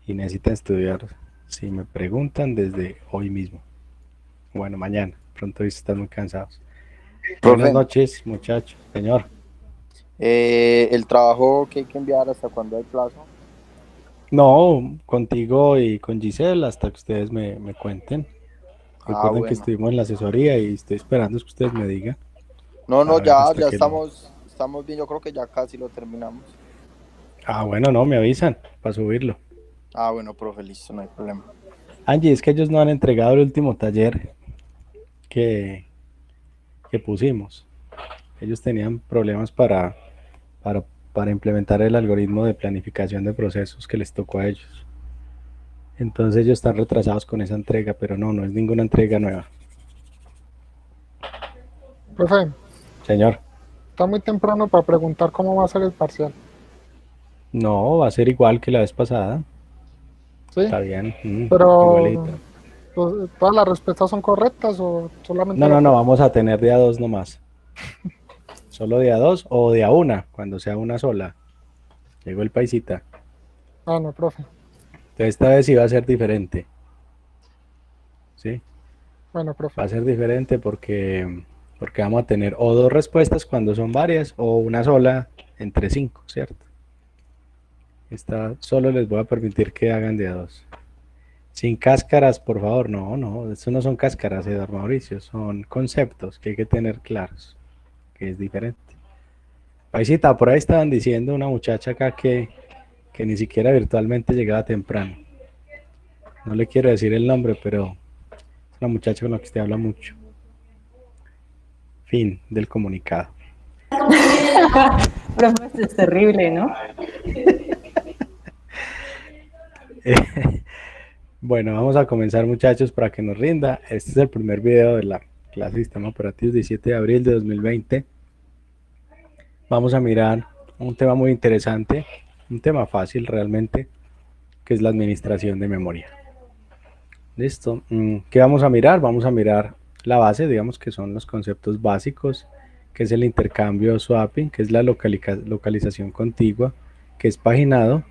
y necesitan estudiar, si me preguntan, desde hoy mismo. Bueno, mañana. Pronto están muy cansados. Buenas Profe, noches, muchachos. Señor. el trabajo que hay que enviar, ¿hasta cuándo hay plazo? No, contigo y con Giselle hasta que ustedes me cuenten. Ah, Recuerden que bueno. estuvimos en la asesoría y estoy esperando que ustedes me digan. No, A no, ver, ya, hasta ya que lo... estamos bien, yo creo que ya casi lo terminamos. Ah, bueno, no, me avisan para subirlo. Ah, bueno, profe, listo, no hay problema. Angie, es que ellos no han entregado el último taller que, que pusimos. Ellos tenían problemas para, para implementar el algoritmo de planificación de procesos que les tocó a ellos. Entonces ellos están retrasados con esa entrega, pero no, no es ninguna entrega nueva. Profe, Señor, está muy temprano para preguntar cómo va a ser el parcial. no, va a ser igual que la vez pasada. ¿Sí? Está bien, igualito. Pero, pues, ¿todas las respuestas son correctas o solamente No, la no, no, primera? vamos a tener de a dos nomás. Solo de a dos o de a una, cuando sea una sola. Llegó el paisita. Ah, no, profe. Entonces esta vez sí va a ser diferente, ¿sí? Bueno, profe. Va a ser diferente porque vamos a tener o dos respuestas cuando son varias o una sola entre cinco, ¿cierto? Esta solo les voy a permitir que hagan de a dos. Sin cáscaras, por favor, no, no, esto no son cáscaras, Eduardo Mauricio, son conceptos que hay que tener claros, que es diferente. Paisita, por ahí estaban diciendo una muchacha acá que ni siquiera virtualmente llegaba temprano. No le quiero decir el nombre, pero es una muchacha con la que usted habla mucho. Fin del comunicado. Profe, esto es terrible, ¿no? Bueno, vamos a comenzar, muchachos, para que nos rinda. Este es el primer video de la clase de Sistema Operativo 17 de abril de 2020. Vamos a mirar un tema muy interesante, un tema fácil realmente, que es la administración de memoria. Listo. ¿Qué vamos a mirar? Vamos a mirar la base, digamos que son los conceptos básicos, que es el intercambio swapping, que es la localización contigua, que es paginado,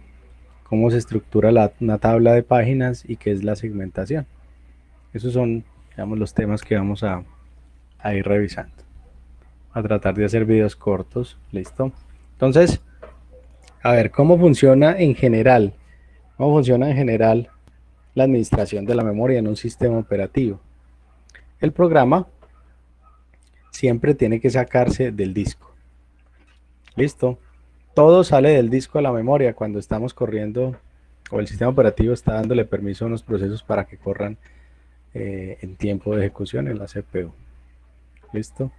cómo se estructura una tabla de páginas y qué es la segmentación. Esos son, digamos, los temas que vamos a ir revisando. A tratar de hacer videos cortos, listo. Entonces, a ver, ¿cómo funciona en general? ¿Cómo funciona en general la administración de la memoria en un sistema operativo? El programa siempre tiene que sacarse del disco. Listo. Todo sale del disco a la memoria cuando estamos corriendo o el sistema operativo está dándole permiso a unos procesos para que corran en tiempo de ejecución en la CPU. Listo.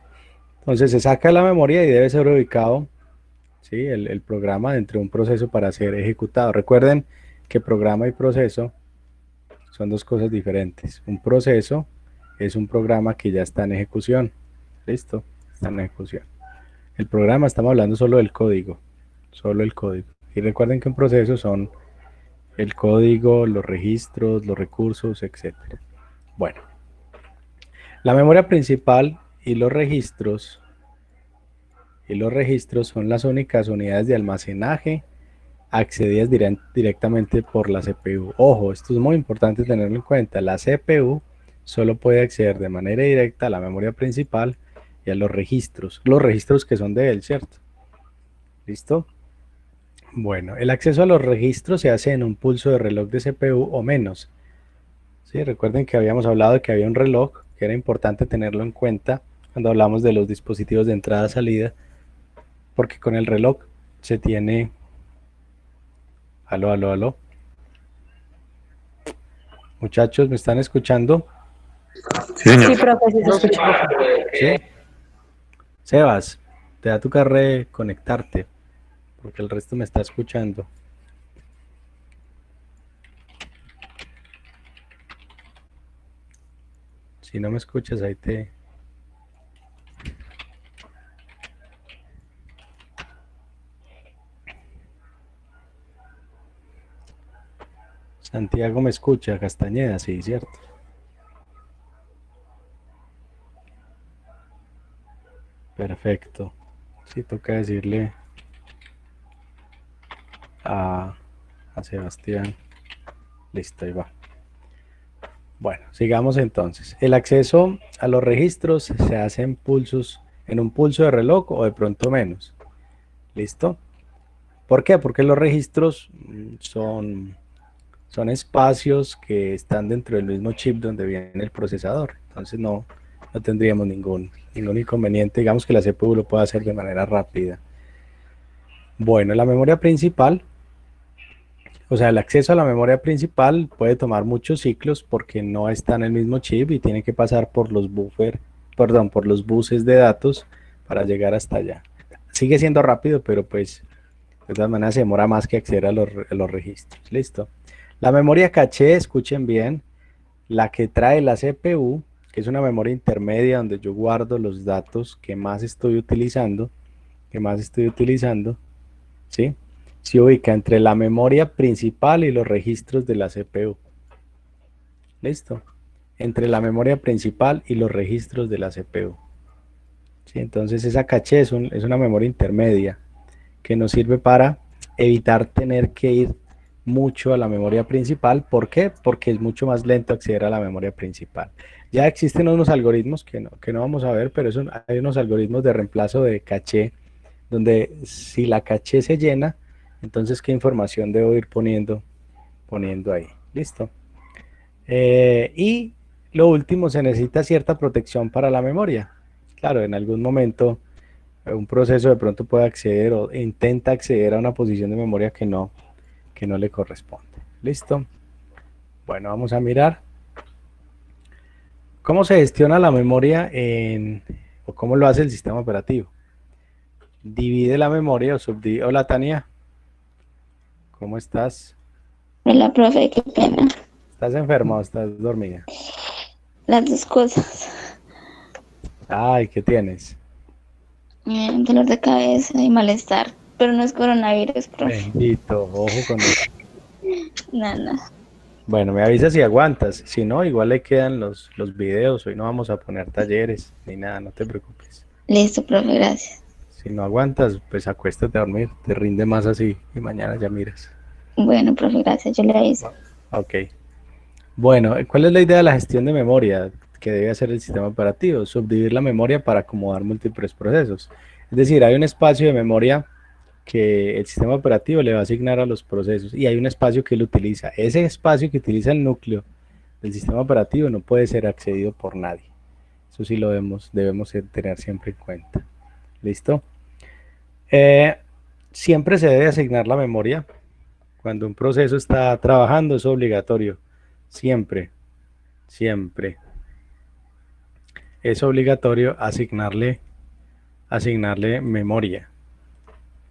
Entonces se saca la memoria y debe ser ubicado, ¿sí? El programa dentro de un proceso para ser ejecutado. Recuerden que programa y proceso son dos cosas diferentes. Un proceso es un programa que ya está en ejecución. Listo, está en ejecución. El programa, estamos hablando solo del código, solo el código. Y recuerden que un proceso son el código, los registros, los recursos, etcétera. Bueno, la memoria principal y los registros son las únicas unidades de almacenaje accedidas directamente por la CPU. Ojo, esto es muy importante tenerlo en cuenta. La CPU solo puede acceder de manera directa a la memoria principal y a los registros que son de él, ¿cierto? ¿Listo? Bueno, el acceso a los registros se hace en un pulso de reloj de CPU o menos. Sí, recuerden que habíamos hablado de que había un reloj, que era importante tenerlo en cuenta cuando hablamos de los dispositivos de entrada-salida, porque con el reloj se tiene... Aló, aló, aló. Muchachos, ¿me están escuchando? Sí, señor. Sí, profe, sí se Yo sí, escucha. profe. Sí. Sebas, te da tu carre conectarte, porque el resto me está escuchando. Si no me escuchas, ahí te... Santiago me escucha, Castañeda, sí, cierto. Perfecto. Sí, toca decirle a, a Sebastián. Listo, ahí va. Bueno, sigamos entonces. El acceso a los registros se hace en pulsos, en un pulso de reloj o de pronto menos. ¿Listo? ¿Por qué? Porque los registros son espacios que están dentro del mismo chip donde viene el procesador. Entonces no tendríamos ningún inconveniente. Digamos que la CPU lo puede hacer de manera rápida. Bueno, la memoria principal, o sea, el acceso a la memoria principal puede tomar muchos ciclos porque no está en el mismo chip y tiene que pasar por los por los buses de datos para llegar hasta allá. Sigue siendo rápido, pero pues de todas maneras se demora más que acceder a los registros. Listo. La memoria caché, escuchen bien, la que trae la CPU, que es una memoria intermedia donde yo guardo los datos que más estoy utilizando, ¿sí? Se ubica entre la memoria principal y los registros de la CPU. ¿Listo? Entre la memoria principal y los registros de la CPU. ¿Sí? Entonces esa caché es una memoria intermedia que nos sirve para evitar tener que ir mucho a la memoria principal. ¿Por qué? Porque es mucho más lento acceder a la memoria principal. Ya existen unos algoritmos que no vamos a ver, pero hay unos algoritmos de reemplazo de caché, donde si la caché se llena, entonces qué información debo ir poniendo ahí. Listo. Y lo último, se necesita cierta protección para la memoria. Claro, en algún momento un proceso de pronto puede acceder o intenta acceder a una posición de memoria que no le corresponde. ¿Listo? Bueno, vamos a mirar cómo se gestiona la memoria o cómo lo hace el sistema operativo. Divide la memoria o subdivide. Hola, Tania. ¿Cómo estás? Hola, profe, qué pena. ¿Estás enferma o estás dormida? Las dos cosas. Ay, ¿qué tienes? Dolor de cabeza y malestar. Pero no es coronavirus, profe. Bendito, ojo con eso. Nada. Bueno, me avisas si aguantas. Si no, igual le quedan los videos. Hoy no vamos a poner talleres ni nada, no te preocupes. Listo, profe, gracias. Si no aguantas, pues acuéstate a dormir. Te rinde más así y mañana ya miras. Bueno, profe, gracias. Yo le aviso. Ok. Bueno, ¿cuál es la idea de la gestión de memoria que debe hacer el sistema operativo? Subdividir la memoria para acomodar múltiples procesos. Es decir, hay un espacio de memoria que el sistema operativo le va a asignar a los procesos y hay un espacio que él utiliza. Ese espacio que utiliza el núcleo del sistema operativo no puede ser accedido por nadie. Eso sí lo debemos tener siempre en cuenta. ¿Listo? Siempre se debe asignar la memoria. Cuando un proceso está trabajando es obligatorio. Siempre es obligatorio asignarle memoria.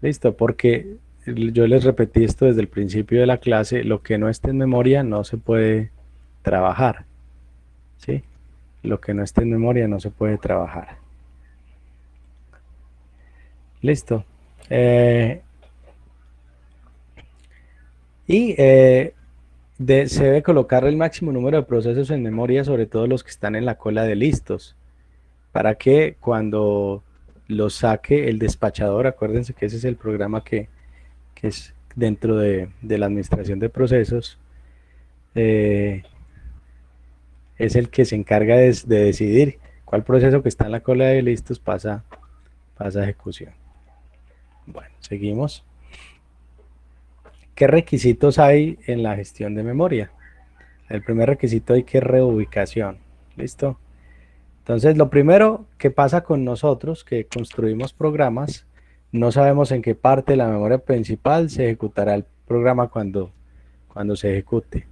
Listo, porque yo les repetí esto desde el principio de la clase, lo que no esté en memoria no se puede trabajar. ¿Sí? Lo que no esté en memoria no se puede trabajar. Listo. Se debe colocar el máximo número de procesos en memoria, sobre todo los que están en la cola de listos, para que cuando los saque el despachador, acuérdense que ese es el programa que es dentro de la administración de procesos, es el que se encarga de decidir cuál proceso que está en la cola de listos pasa a ejecución. Bueno, seguimos. ¿Qué requisitos hay en la gestión de memoria? El primer requisito hay que reubicación. ¿Listo? Entonces, lo primero que pasa con nosotros que construimos programas, no sabemos en qué parte de la memoria principal se ejecutará el programa cuando se ejecute.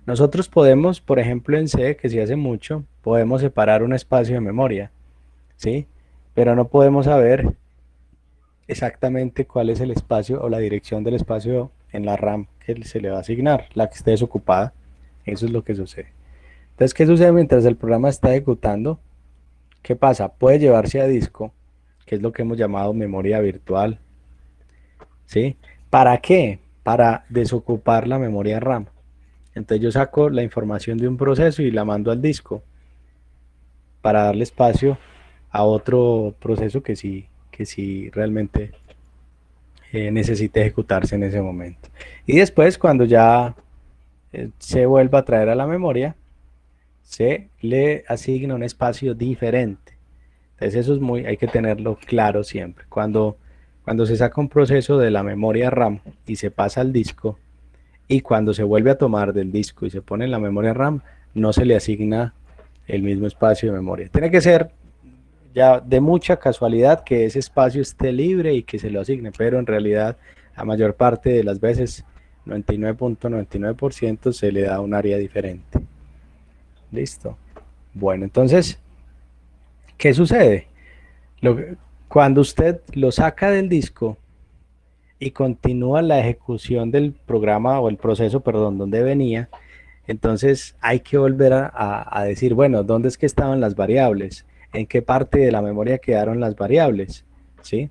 Nosotros podemos, por ejemplo, en C, que se hace mucho, podemos separar un espacio de memoria, ¿sí? Pero no podemos saber exactamente cuál es el espacio o la dirección del espacio en la RAM que se le va a asignar, la que esté desocupada. Eso es lo que sucede. Entonces, ¿qué sucede mientras el programa está ejecutando? ¿Qué pasa? Puede llevarse a disco, que es lo que hemos llamado memoria virtual. ¿Sí? ¿Para qué? Para desocupar la memoria RAM. Entonces yo saco la información de un proceso y la mando al disco para darle espacio a otro proceso que sí realmente necesite ejecutarse en ese momento. Y después, cuando ya se vuelva a traer a la memoria, se le asigna un espacio diferente. Entonces eso es hay que tenerlo claro siempre. Cuando se saca un proceso de la memoria RAM y se pasa al disco, y cuando se vuelve a tomar del disco y se pone en la memoria RAM, no se le asigna el mismo espacio de memoria. Tiene que ser ya de mucha casualidad que ese espacio esté libre y que se lo asigne, pero en realidad la mayor parte de las veces, 99.99%, se le da un área diferente. Listo. Bueno, entonces, ¿qué sucede? Cuando usted lo saca del disco y continúa la ejecución del programa o el proceso, perdón, donde venía, entonces hay que volver a decir, bueno, ¿dónde es que estaban las variables? ¿En qué parte de la memoria quedaron las variables? ¿Sí?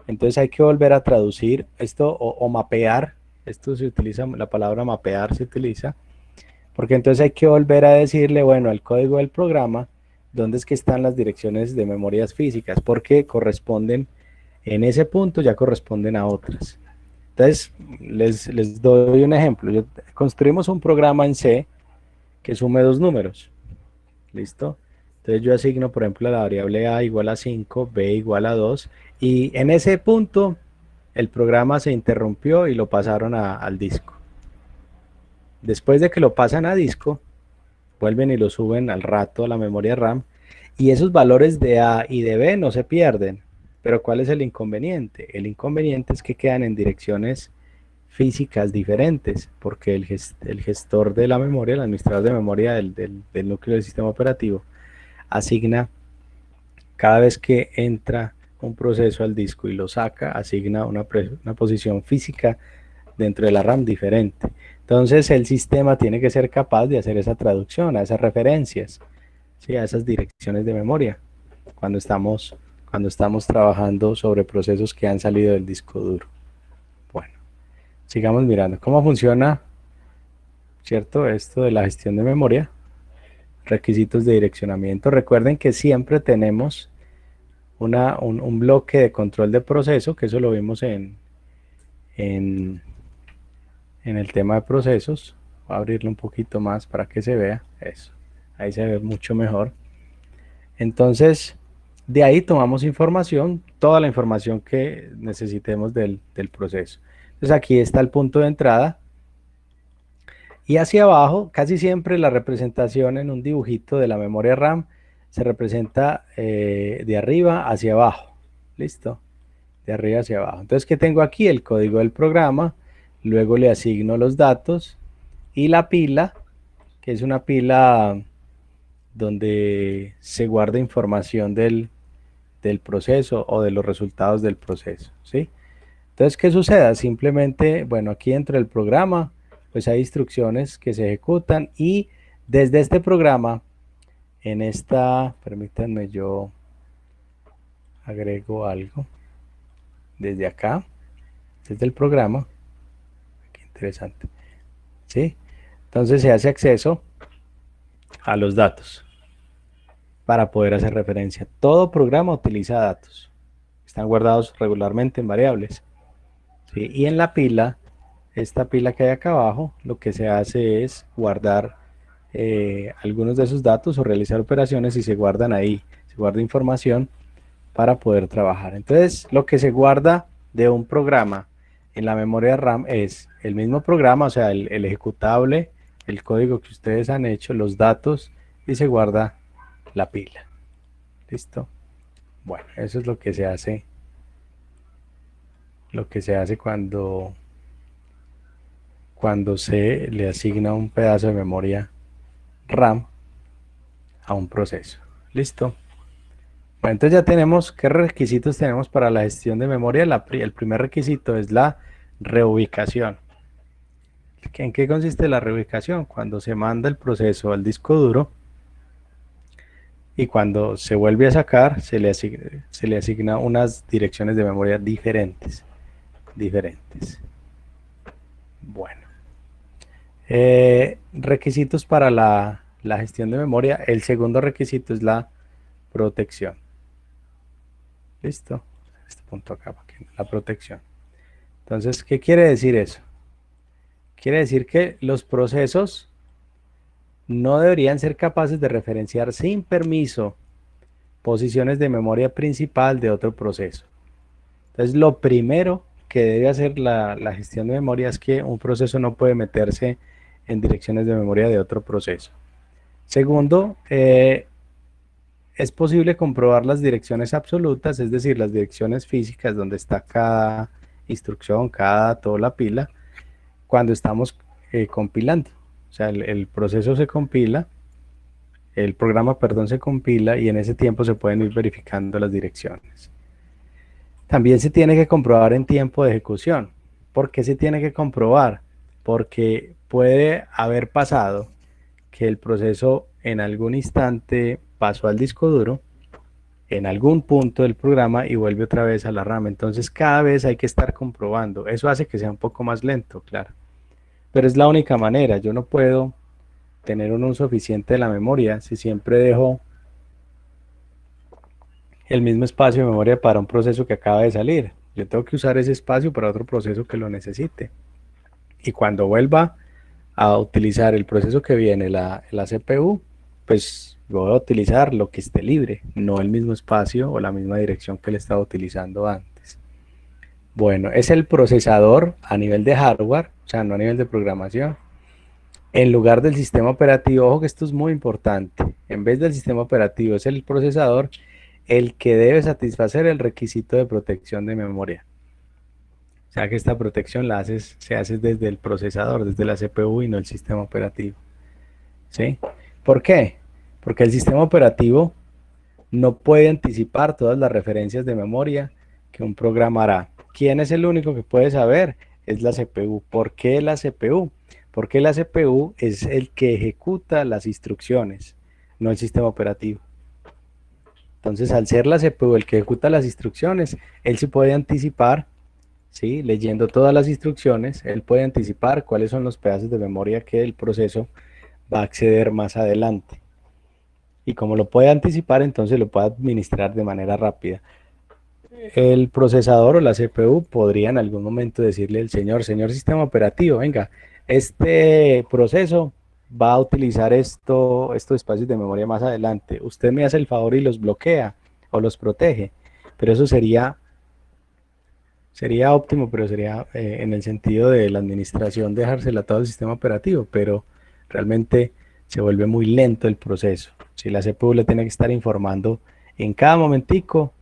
Entonces hay que volver a traducir esto o mapear. Esto se utiliza, la palabra mapear se utiliza, porque entonces hay que volver a decirle, bueno, al código del programa, ¿dónde es que están las direcciones de memorias físicas? Porque corresponden, en ese punto ya corresponden a otras. Entonces, les doy un ejemplo. Construimos un programa en C que sume dos números. ¿Listo? Entonces yo asigno, por ejemplo, la variable A igual a 5, B igual a 2, y en ese punto el programa se interrumpió y lo pasaron al disco. Después de que lo pasan a disco, vuelven y lo suben al rato a la memoria RAM, y esos valores de A y de B no se pierden. Pero ¿cuál es el inconveniente? El inconveniente es que quedan en direcciones físicas diferentes, porque el gestor de la memoria, el administrador de memoria del núcleo del sistema operativo, asigna, cada vez que entra un proceso al disco y lo saca, asigna una posición física dentro de la RAM diferente. Entonces el sistema tiene que ser capaz de hacer esa traducción a esas referencias, ¿sí? A esas direcciones de memoria, cuando estamos trabajando sobre procesos que han salido del disco duro. Bueno, sigamos mirando cómo funciona, ¿cierto? Esto de la gestión de memoria. Requisitos de direccionamiento. Recuerden que siempre tenemos un bloque de control de proceso, que eso lo vimos en el tema de procesos. Voy a abrirlo un poquito más para que se vea eso. Ahí se ve mucho mejor. Entonces, de ahí tomamos información, toda la información que necesitemos del proceso. Entonces aquí está el punto de entrada. Y hacia abajo, casi siempre la representación en un dibujito de la memoria RAM se representa de arriba hacia abajo. ¿Listo? De arriba hacia abajo. Entonces, ¿qué tengo aquí? El código del programa. Luego le asigno los datos. Y la pila, que es una pila donde se guarda información del proceso o de los resultados del proceso. ¿Sí? Entonces, ¿qué suceda? Simplemente, bueno, aquí dentro del programa, pues hay instrucciones que se ejecutan y desde este programa, en esta, permítanme, yo agrego algo desde acá, desde el programa. Qué interesante. ¿Sí? Entonces se hace acceso a los datos para poder hacer referencia. Todo programa utiliza datos. Están guardados regularmente en variables. ¿Sí? Y en la pila, esta pila que hay acá abajo, lo que se hace es guardar algunos de esos datos o realizar operaciones y se guardan ahí, se guarda información para poder trabajar. Entonces, lo que se guarda de un programa en la memoria RAM es el mismo programa, o sea, el ejecutable, el código que ustedes han hecho, los datos, y se guarda la pila. ¿Listo? Bueno, eso es lo que se hace cuando se le asigna un pedazo de memoria RAM a un proceso. ¿Listo? Bueno, entonces ya tenemos qué requisitos tenemos para la gestión de memoria. El primer requisito es la reubicación. ¿En qué consiste la reubicación? Cuando se manda el proceso al disco duro y cuando se vuelve a sacar, se le asigna unas direcciones de memoria diferentes. Bueno. Requisitos para la gestión de memoria. El segundo requisito es la protección. ¿Listo? Este punto acá, la protección. Entonces, ¿qué quiere decir eso? Quiere decir que los procesos no deberían ser capaces de referenciar sin permiso posiciones de memoria principal de otro proceso. Entonces, lo primero que debe hacer la gestión de memoria es que un proceso no puede meterse en direcciones de memoria de otro proceso. Segundo, es posible comprobar las direcciones absolutas, es decir, las direcciones físicas donde está cada instrucción, cada dato o la pila, cuando estamos compilando. O sea, el proceso se compila, el programa, perdón, se compila y en ese tiempo se pueden ir verificando las direcciones. También se tiene que comprobar en tiempo de ejecución. ¿Por qué se tiene que comprobar? Porque puede haber pasado que el proceso en algún instante pasó al disco duro, en algún punto del programa y vuelve otra vez a la RAM. Entonces cada vez hay que estar comprobando. Eso hace que sea un poco más lento, claro. Pero es la única manera. Yo no puedo tener un uso eficiente de la memoria si siempre dejo el mismo espacio de memoria para un proceso que acaba de salir. Yo tengo que usar ese espacio para otro proceso que lo necesite. Y cuando vuelva a utilizar el proceso que viene, la CPU, pues voy a utilizar lo que esté libre, no el mismo espacio o la misma dirección que le estaba utilizando antes. Bueno, es el procesador a nivel de hardware, o sea, no a nivel de programación. En lugar del sistema operativo, ojo que esto es muy importante, en vez del sistema operativo es el procesador el que debe satisfacer el requisito de protección de memoria. O sea que esta protección se hace desde el procesador, desde la CPU y no el sistema operativo. ¿Sí? ¿Por qué? Porque el sistema operativo no puede anticipar todas las referencias de memoria que un programa hará. ¿Quién es el único que puede saber? Es la CPU. ¿Por qué la CPU? Porque la CPU es el que ejecuta las instrucciones, no el sistema operativo. Entonces, al ser la CPU el que ejecuta las instrucciones, él sí puede anticipar, ¿sí? Leyendo todas las instrucciones, él puede anticipar cuáles son los pedazos de memoria que el proceso va a acceder más adelante. Y como lo puede anticipar, entonces lo puede administrar de manera rápida. El procesador o la CPU podría en algún momento decirle al señor sistema operativo, venga, este proceso va a utilizar estos espacios de memoria más adelante. Usted me hace el favor y los bloquea o los protege. Pero eso sería óptimo, pero sería en el sentido de la administración dejársela todo el sistema operativo, pero realmente se vuelve muy lento el proceso. Si la CPU le tiene que estar informando en cada momentico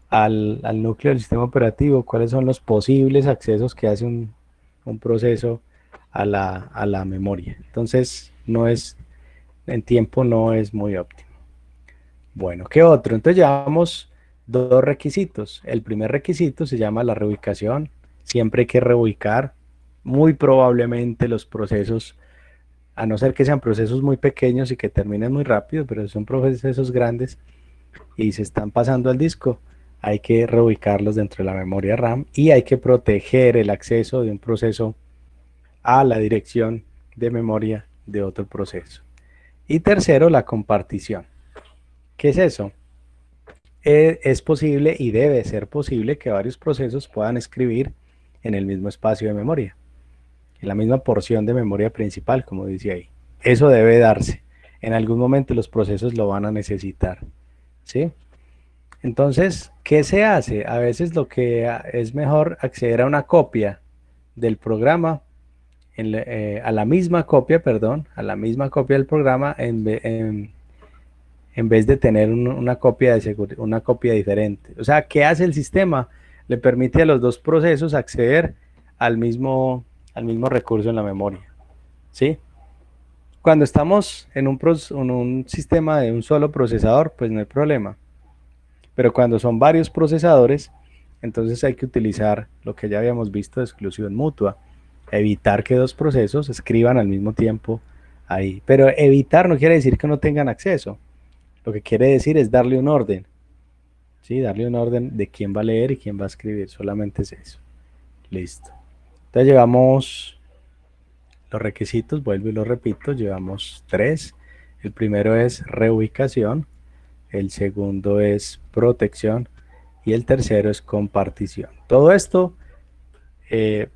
al núcleo del sistema operativo cuáles son los posibles accesos que hace un proceso a la memoria. Entonces, en tiempo no es muy óptimo. Bueno, ¿qué otro? Entonces llevamos dos requisitos. El primer requisito se llama la reubicación. Siempre hay que reubicar. Muy probablemente los procesos, a no ser que sean procesos muy pequeños y que terminen muy rápido, pero si son procesos grandes y se están pasando al disco, hay que reubicarlos dentro de la memoria RAM y hay que proteger el acceso de un proceso a la dirección de memoria de otro proceso. Y tercero, la compartición. ¿Qué es eso? Es posible y debe ser posible que varios procesos puedan escribir en el mismo espacio de memoria, en la misma porción de memoria principal, como dice ahí. Eso debe darse. En algún momento los procesos lo van a necesitar, ¿sí? Entonces, ¿qué se hace? A veces lo que es mejor acceder a una copia del programa, a la misma copia del programa en vez de tener una copia diferente. O sea, ¿qué hace el sistema? Le permite a los dos procesos acceder al mismo recurso en la memoria, ¿sí? Cuando estamos en un sistema de un solo procesador, pues no hay problema. Pero cuando son varios procesadores, entonces hay que utilizar lo que ya habíamos visto de exclusión mutua. Evitar que dos procesos escriban al mismo tiempo ahí. Pero evitar no quiere decir que no tengan acceso. Lo que quiere decir es darle un orden. ¿Sí? Darle un orden de quién va a leer y quién va a escribir. Solamente es eso. Listo. Entonces llevamos los requisitos, vuelvo y lo repito, llevamos 3. El primero es reubicación, el segundo es protección y el tercero es compartición. Todo esto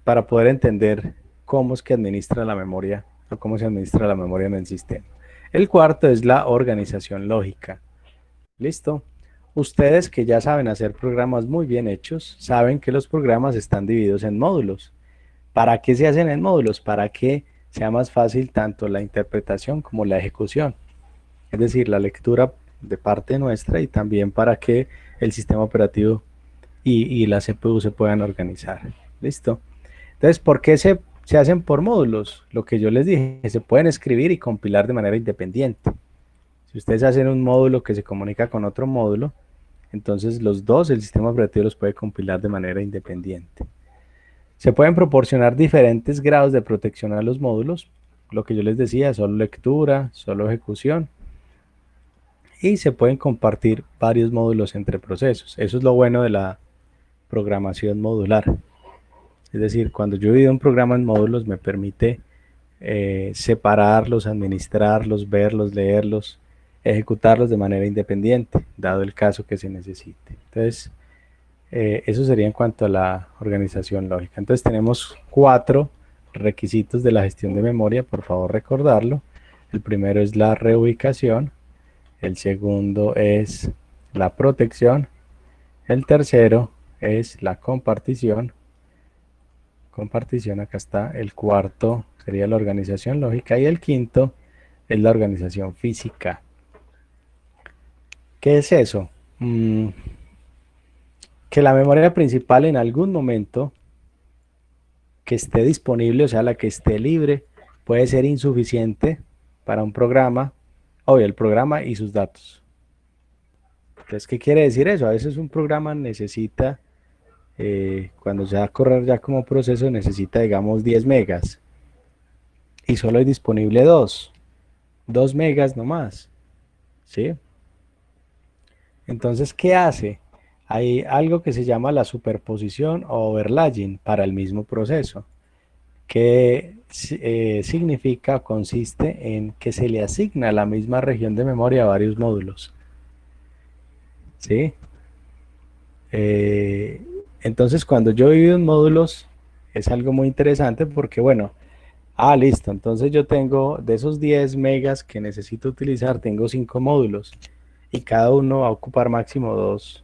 para poder entender cómo es que administra la memoria o cómo se administra la memoria en el sistema. El cuarto es la organización lógica. ¿Listo? Ustedes que ya saben hacer programas muy bien hechos, saben que los programas están divididos en módulos. ¿Para qué se hacen en módulos? Para que sea más fácil tanto la interpretación como la ejecución. Es decir, la lectura de parte nuestra y también para que el sistema operativo y la CPU se puedan organizar. ¿Listo? Entonces, ¿por qué se hacen por módulos? Lo que yo les dije, se pueden escribir y compilar de manera independiente. Si ustedes hacen un módulo que se comunica con otro módulo, entonces los dos, el sistema operativo los puede compilar de manera independiente. Se pueden proporcionar diferentes grados de protección a los módulos, lo que yo les decía, solo lectura, solo ejecución, y se pueden compartir varios módulos entre procesos. Eso es lo bueno de la programación modular. Es decir, cuando yo divido un programa en módulos me permite separarlos, administrarlos, verlos, leerlos, ejecutarlos de manera independiente, dado el caso que se necesite. Entonces, eso sería en cuanto a la organización lógica. Entonces tenemos 4 requisitos de la gestión de memoria, por favor recordarlo. El primero es la reubicación, el segundo es la protección, el tercero es la compartición, acá está, el cuarto sería la organización lógica y el quinto es la organización física. ¿Qué es eso? Que la memoria principal en algún momento que esté disponible, o sea, la que esté libre, puede ser insuficiente para un programa, obvio, el programa y sus datos. Entonces, ¿qué quiere decir eso? A veces un programa necesita, cuando se va a correr ya como proceso, necesita, digamos, 10 megas y solo hay disponible 2 megas nomás, ¿sí? Entonces, ¿qué hace? Hay algo que se llama la superposición o overlaying para el mismo proceso, que significa, consiste en que se le asigna la misma región de memoria a varios módulos. ¿Sí? Entonces, cuando yo divido en módulos, es algo muy interesante porque, bueno, listo, entonces yo tengo de esos 10 megas que necesito utilizar, tengo 5 módulos y cada uno va a ocupar máximo 2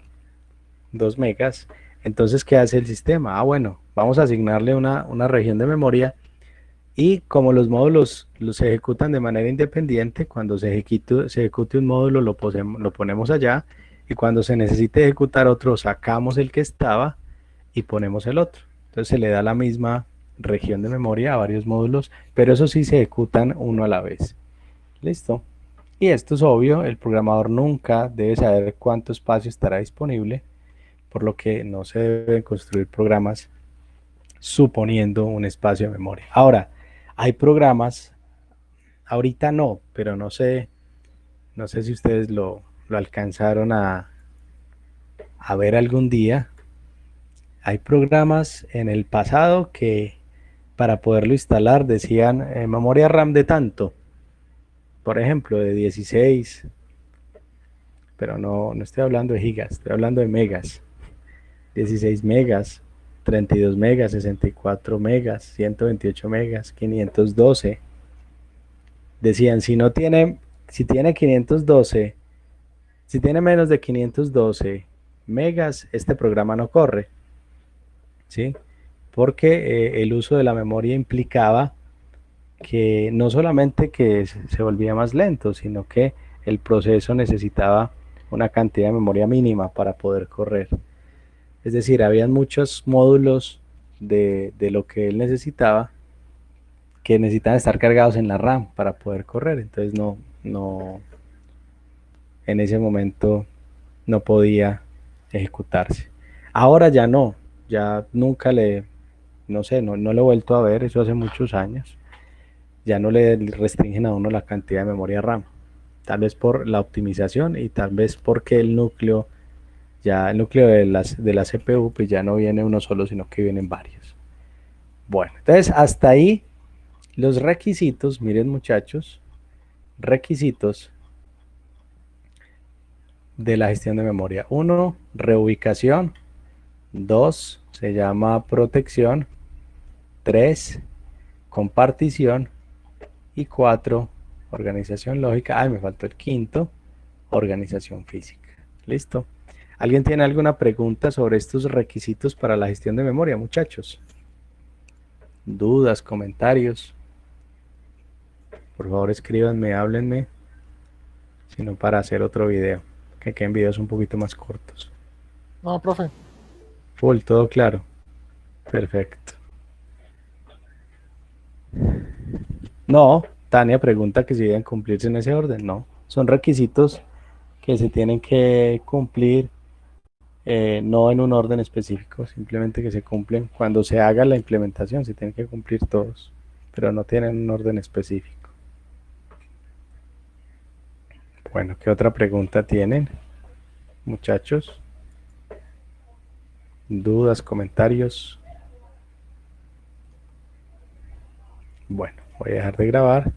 megas. Entonces, ¿qué hace el sistema? Bueno, vamos a asignarle una región de memoria y como los módulos los ejecutan de manera independiente, cuando se ejecute un módulo lo ponemos allá y cuando se necesite ejecutar otro sacamos el que estaba y ponemos el otro. Entonces se le da la misma región de memoria a varios módulos, pero eso sí se ejecutan uno a la vez. ¿Listo? Y esto es obvio, el programador nunca debe saber cuánto espacio estará disponible, por lo que no se deben construir programas suponiendo un espacio de memoria. Ahora, hay programas, ahorita no, pero no sé si ustedes lo alcanzaron a ver algún día. Hay programas en el pasado que para poderlo instalar decían memoria RAM de tanto, por ejemplo, de 16, pero no estoy hablando de gigas, estoy hablando de megas. 16 megas, 32 megas, 64 megas, 128 megas, 512. Decían, si tiene 512, si tiene menos de 512 megas, este programa no corre, ¿sí? Porque el uso de la memoria implicaba que no solamente que se volvía más lento, sino que el proceso necesitaba una cantidad de memoria mínima para poder correr. Es decir, habían muchos módulos de lo que él necesitaba que necesitaban estar cargados en la RAM para poder correr. Entonces en ese momento no podía ejecutarse. Ahora ya no, ya nunca no lo he vuelto a ver, eso hace muchos años. Ya no le restringen a uno la cantidad de memoria RAM. Tal vez por la optimización y tal vez porque el núcleo de la CPU pues ya no viene uno solo, sino que vienen varios. Bueno, entonces hasta ahí los requisitos, miren muchachos, requisitos de la gestión de memoria. 1, reubicación. 2, se llama protección. 3, compartición. Y 4, organización lógica. Ay, me faltó el quinto, organización física. ¿Listo? ¿Alguien tiene alguna pregunta sobre estos requisitos para la gestión de memoria, muchachos? ¿Dudas, comentarios? Por favor, escríbanme, háblenme. Si no, para hacer otro video. Que queden videos un poquito más cortos. No, profe. Full, todo claro. Perfecto. No, Tania pregunta que si deben cumplirse en ese orden. No, son requisitos que se tienen que cumplir, no en un orden específico, simplemente que se cumplen. Cuando se haga la implementación se tienen que cumplir todos, pero no tienen un orden específico. Bueno, ¿qué otra pregunta tienen, muchachos? ¿Dudas, comentarios? Bueno, voy a dejar de grabar.